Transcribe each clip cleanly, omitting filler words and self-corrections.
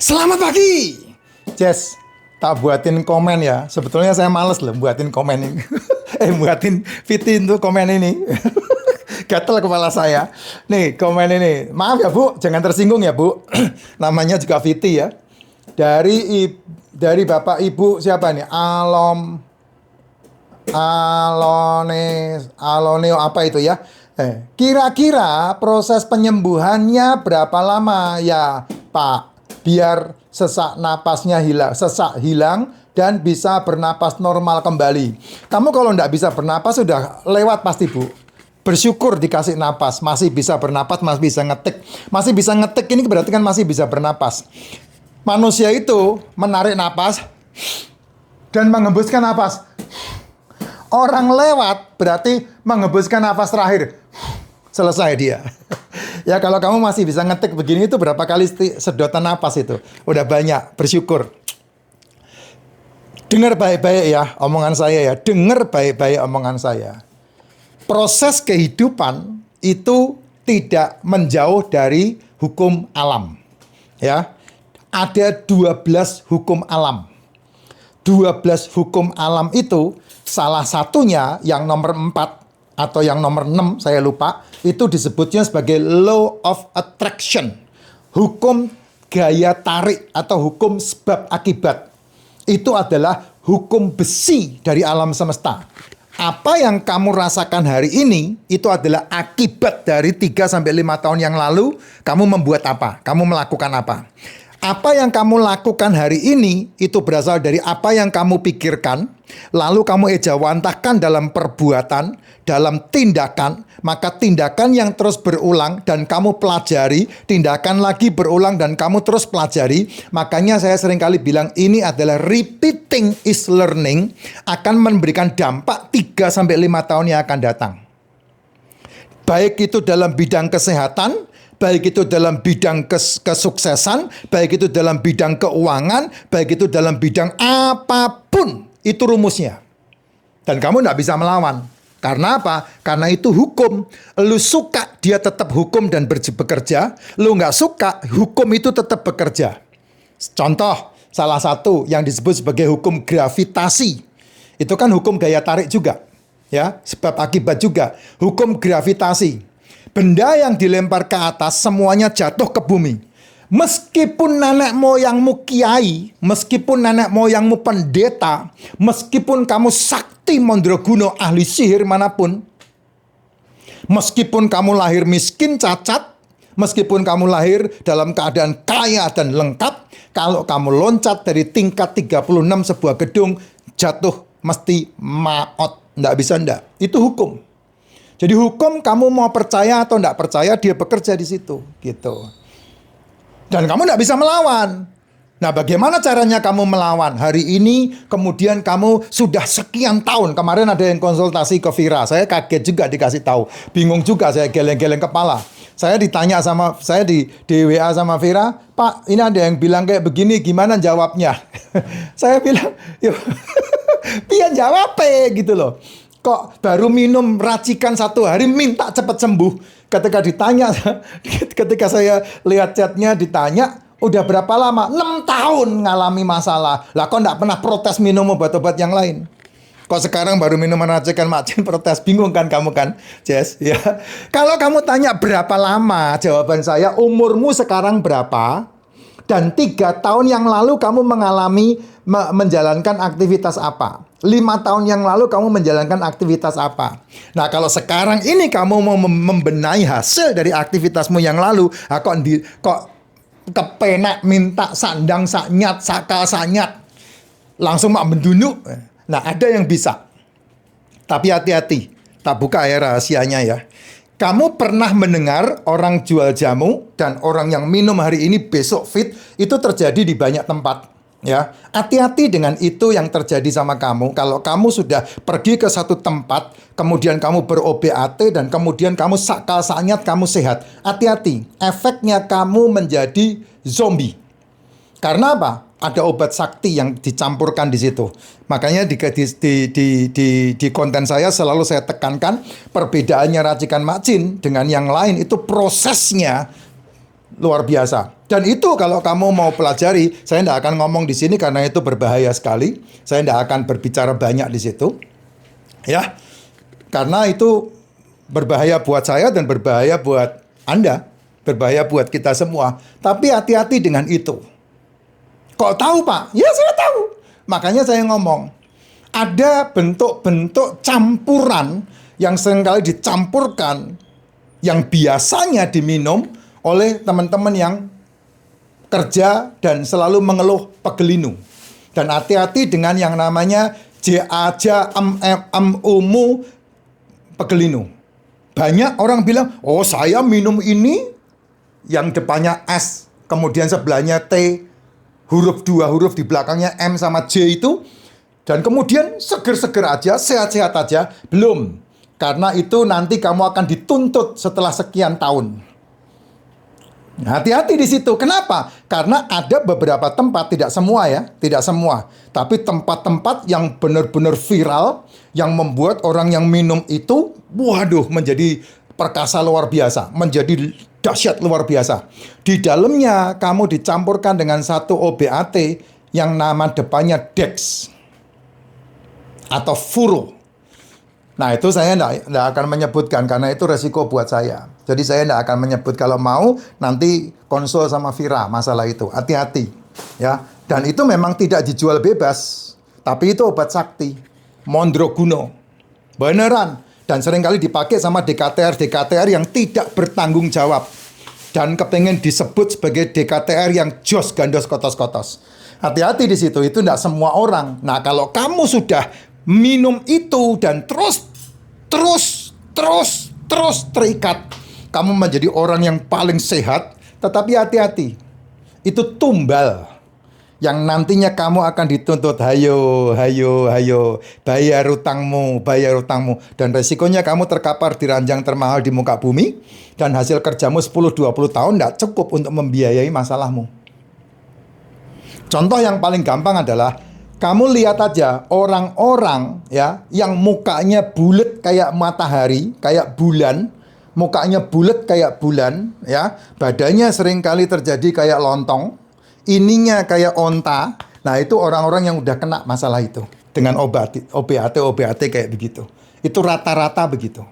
Selamat pagi, Jess. Tak buatin komen ya. Sebetulnya saya males loh buatin komen ini. Buatin Viti untuk komen ini. Gatel kepala saya. Nih komen ini. Maaf ya Bu, jangan tersinggung ya Bu. Namanya juga Viti ya. Dari Bapak Ibu siapa nih? Aloneo apa itu ya? Kira-kira proses penyembuhannya berapa lama ya Pak? Biar sesak napasnya hilang dan bisa bernapas normal kembali. Kamu kalau nggak bisa bernapas sudah lewat pasti Bu. Bersyukur dikasih napas, masih bisa bernapas, masih bisa ngetik. Masih bisa ngetik ini berarti kan masih bisa bernapas. Manusia itu menarik napas dan mengembuskan napas. Orang lewat berarti mengembuskan napas terakhir. Selesai dia. Ya kalau kamu masih bisa ngetik begini itu berapa kali sedotan napas itu? Udah banyak, bersyukur. Dengar baik-baik ya omongan saya ya. Dengar baik-baik omongan saya. Proses kehidupan itu tidak menjauh dari hukum alam. Ya. Ada 12 hukum alam. 12 hukum alam itu salah satunya yang nomor 4 atau yang nomor 6 saya lupa, itu disebutnya sebagai law of attraction. Hukum gaya tarik atau hukum sebab akibat. Itu adalah hukum besi dari alam semesta. Apa yang kamu rasakan hari ini itu adalah akibat dari 3-5 tahun yang lalu kamu membuat apa? Kamu melakukan apa? Apa yang kamu lakukan hari ini itu berasal dari apa yang kamu pikirkan, lalu kamu ejawantahkan dalam perbuatan, dalam tindakan, maka tindakan yang terus berulang dan kamu pelajari, tindakan lagi berulang dan kamu terus pelajari. Makanya saya seringkali bilang ini adalah repeating is learning, akan memberikan dampak 3-5 tahun yang akan datang. Baik itu dalam bidang kesehatan, baik itu dalam bidang kesuksesan, baik itu dalam bidang keuangan, baik itu dalam bidang apapun, itu rumusnya. Dan kamu nggak bisa melawan. Karena apa? Karena itu hukum. Lu suka, dia tetap hukum dan bekerja. Lu nggak suka, hukum itu tetap bekerja. Contoh, salah satu yang disebut sebagai hukum gravitasi. Itu kan hukum gaya tarik juga. Ya, sebab akibat juga. Hukum gravitasi. Benda yang dilempar ke atas semuanya jatuh ke bumi. Meskipun nenek moyangmu kiai, meskipun nenek moyangmu pendeta, meskipun kamu sakti mandraguna ahli sihir manapun, meskipun kamu lahir miskin cacat, meskipun kamu lahir dalam keadaan kaya dan lengkap, kalau kamu loncat dari tingkat 36 sebuah gedung, jatuh mesti maot. Nggak bisa ndak. Itu hukum. Jadi hukum kamu mau percaya atau tidak percaya dia bekerja di situ, gitu. Dan kamu tidak bisa melawan. Nah, bagaimana caranya kamu melawan? Hari ini kemudian kamu sudah sekian tahun. Kemarin ada yang konsultasi ke Vira. Saya kaget juga dikasih tahu. Bingung juga saya geleng-geleng kepala. Saya ditanya di WA sama Vira, "Pak, ini ada yang bilang kayak begini, gimana jawabnya?" Saya bilang, "Yuk, pian jawab gitu loh. Kok baru minum racikan 1 hari minta cepat sembuh." Ketika saya lihat chatnya ditanya, udah berapa lama? 6 tahun ngalami masalah. Lah kok enggak pernah protes minum obat-obat yang lain? Kok sekarang baru minum racikan macin protes? Bingung kan kamu kan, Jess? Ya. Kalau kamu tanya berapa lama, jawaban saya umurmu sekarang berapa? Dan 3 tahun yang lalu kamu menjalankan aktivitas apa? 5 tahun yang lalu kamu menjalankan aktivitas apa? Nah, kalau sekarang ini kamu mau membenahi hasil dari aktivitasmu yang lalu, kok kepenak minta sandang saknyat, sakal saknyat, langsung mak mendunuk. Nah, ada yang bisa. Tapi hati-hati, tak buka ya rahasianya ya. Kamu pernah mendengar orang jual jamu dan orang yang minum hari ini besok fit, itu terjadi di banyak tempat. Ya, hati-hati dengan itu yang terjadi sama kamu. Kalau kamu sudah pergi ke satu tempat, kemudian kamu ber-OBAT dan kemudian kamu sakal saknyat, kamu sehat. Hati-hati, efeknya kamu menjadi zombie. Karena apa? Ada obat sakti yang dicampurkan di situ. Makanya di konten saya selalu saya tekankan perbedaannya racikan macin dengan yang lain itu prosesnya luar biasa. Dan itu kalau kamu mau pelajari, saya tidak akan ngomong di sini karena itu berbahaya sekali. Saya tidak akan berbicara banyak di situ, ya, karena itu berbahaya buat saya dan berbahaya buat Anda, berbahaya buat kita semua. Tapi hati-hati dengan itu. Kok tahu, Pak? Ya, saya tahu. Makanya saya ngomong, ada bentuk-bentuk campuran yang seringkali dicampurkan yang biasanya diminum oleh teman-teman yang kerja dan selalu mengeluh pegelinu. Dan hati-hati dengan yang namanya umu pegelinu. Banyak orang bilang, oh saya minum ini yang depannya S, kemudian sebelahnya T, huruf 2 huruf di belakangnya M sama J itu, dan kemudian seger-seger aja, sehat-sehat aja. Belum. Karena itu nanti kamu akan dituntut setelah sekian tahun. Hati-hati di situ. Kenapa? Karena ada beberapa tempat, tidak semua ya, tidak semua. Tapi tempat-tempat yang benar-benar viral, yang membuat orang yang minum itu, waduh, menjadi perkasa luar biasa, menjadi dahsyat luar biasa. Di dalamnya kamu dicampurkan dengan satu OBAT yang nama depannya Dex atau Furo. Nah, itu saya tidak akan menyebutkan karena itu resiko buat saya. Jadi saya tidak akan menyebut. Kalau mau nanti konsul sama Vira masalah itu. Hati-hati ya. Dan itu memang tidak dijual bebas. Tapi itu obat sakti. Mondroguno. Beneran. Dan seringkali dipakai sama DKTR yang tidak bertanggung jawab. Dan kepengen disebut sebagai DKTR yang jos gandos kotos-kotos. Hati-hati di situ. Itu tidak semua orang. Nah, kalau kamu sudah minum itu dan terus terikat, kamu menjadi orang yang paling sehat. Tetapi hati-hati, itu tumbal yang nantinya kamu akan dituntut. Hayo, bayar utangmu, dan resikonya kamu terkapar di ranjang termahal di muka bumi, dan hasil kerjamu 10-20 tahun tidak cukup untuk membiayai masalahmu. Contoh yang paling gampang adalah kamu lihat aja orang-orang ya yang mukanya bulat kayak matahari, kayak bulan, mukanya bulat kayak bulan ya, badannya seringkali terjadi kayak lontong, ininya kayak onta. Nah, itu orang-orang yang udah kena masalah itu dengan OBAT kayak begitu. Itu rata-rata begitu.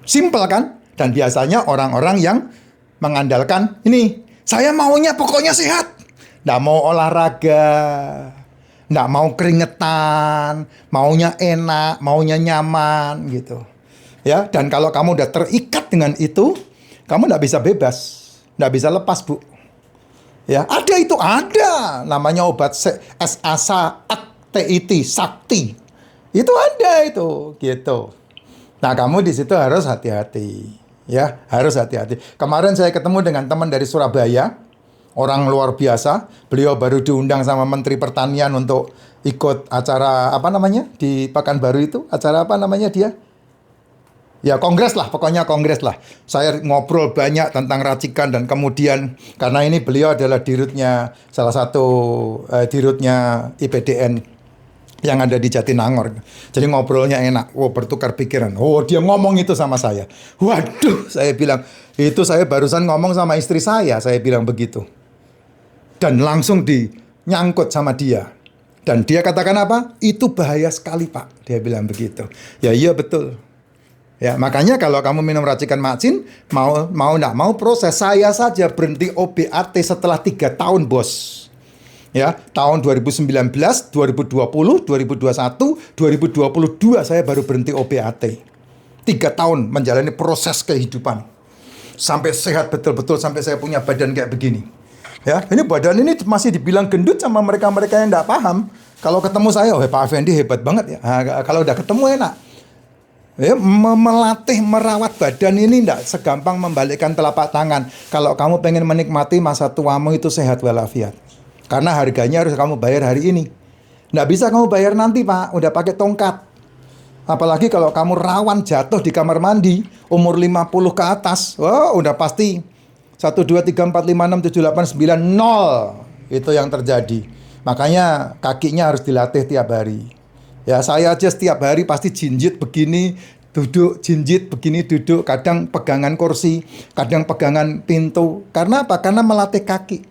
Simple kan? Dan biasanya orang-orang yang mengandalkan ini, saya maunya pokoknya sehat, nggak mau olahraga, nggak mau keringetan, maunya enak, maunya nyaman gitu. Ya, dan kalau kamu udah terikat dengan itu, kamu nggak bisa bebas, nggak bisa lepas, Bu. Ya, ada itu, ada. Namanya obat SASACTIT, sakti. Itu ada itu, gitu. Nah, kamu di situ harus hati-hati. Ya, harus hati-hati. Kemarin saya ketemu dengan teman dari Surabaya. Orang luar biasa, beliau baru diundang sama Menteri Pertanian untuk ikut acara apa namanya di Pekanbaru itu, acara apa namanya dia? Ya kongres lah, pokoknya kongres lah. Saya ngobrol banyak tentang racikan dan kemudian karena ini beliau adalah dirutnya salah satu dirutnya IPDN yang ada di Jatinangor. Jadi ngobrolnya enak, bertukar pikiran. Dia ngomong itu sama saya. Waduh, saya bilang, itu saya barusan ngomong sama istri saya bilang begitu. Dan langsung dinyangkut sama dia. Dan dia katakan apa? Itu bahaya sekali, Pak. Dia bilang begitu. Ya iya betul. Ya, makanya kalau kamu minum racikan makcin, mau enggak mau proses. Saya saja berhenti OBAT setelah 3 tahun, Bos. Ya, tahun 2019, 2020, 2021, 2022 saya baru berhenti OBAT. 3 tahun menjalani proses kehidupan. Sampai sehat betul-betul, sampai saya punya badan kayak begini. Ya, ini badan ini masih dibilang gendut sama mereka-mereka yang enggak paham. Kalau ketemu saya, Pak Effendi hebat banget ya. Nah, kalau udah ketemu enak. Ya, melatih, merawat badan ini enggak segampang membalikkan telapak tangan. Kalau kamu pengen menikmati masa tuamu itu sehat walafiat. Karena harganya harus kamu bayar hari ini. Nggak bisa kamu bayar nanti, Pak. Udah pakai tongkat. Apalagi kalau kamu rawan jatuh di kamar mandi, umur 50 ke atas. Udah pasti 1, 2, 3, 4, 5, 6, 7, 8, 9, 0. Itu yang terjadi. Makanya kakinya harus dilatih tiap hari. Ya, saya aja setiap hari pasti jinjit begini duduk jinjit begini duduk, kadang pegangan kursi, kadang pegangan pintu. Karena apa? Karena melatih kaki.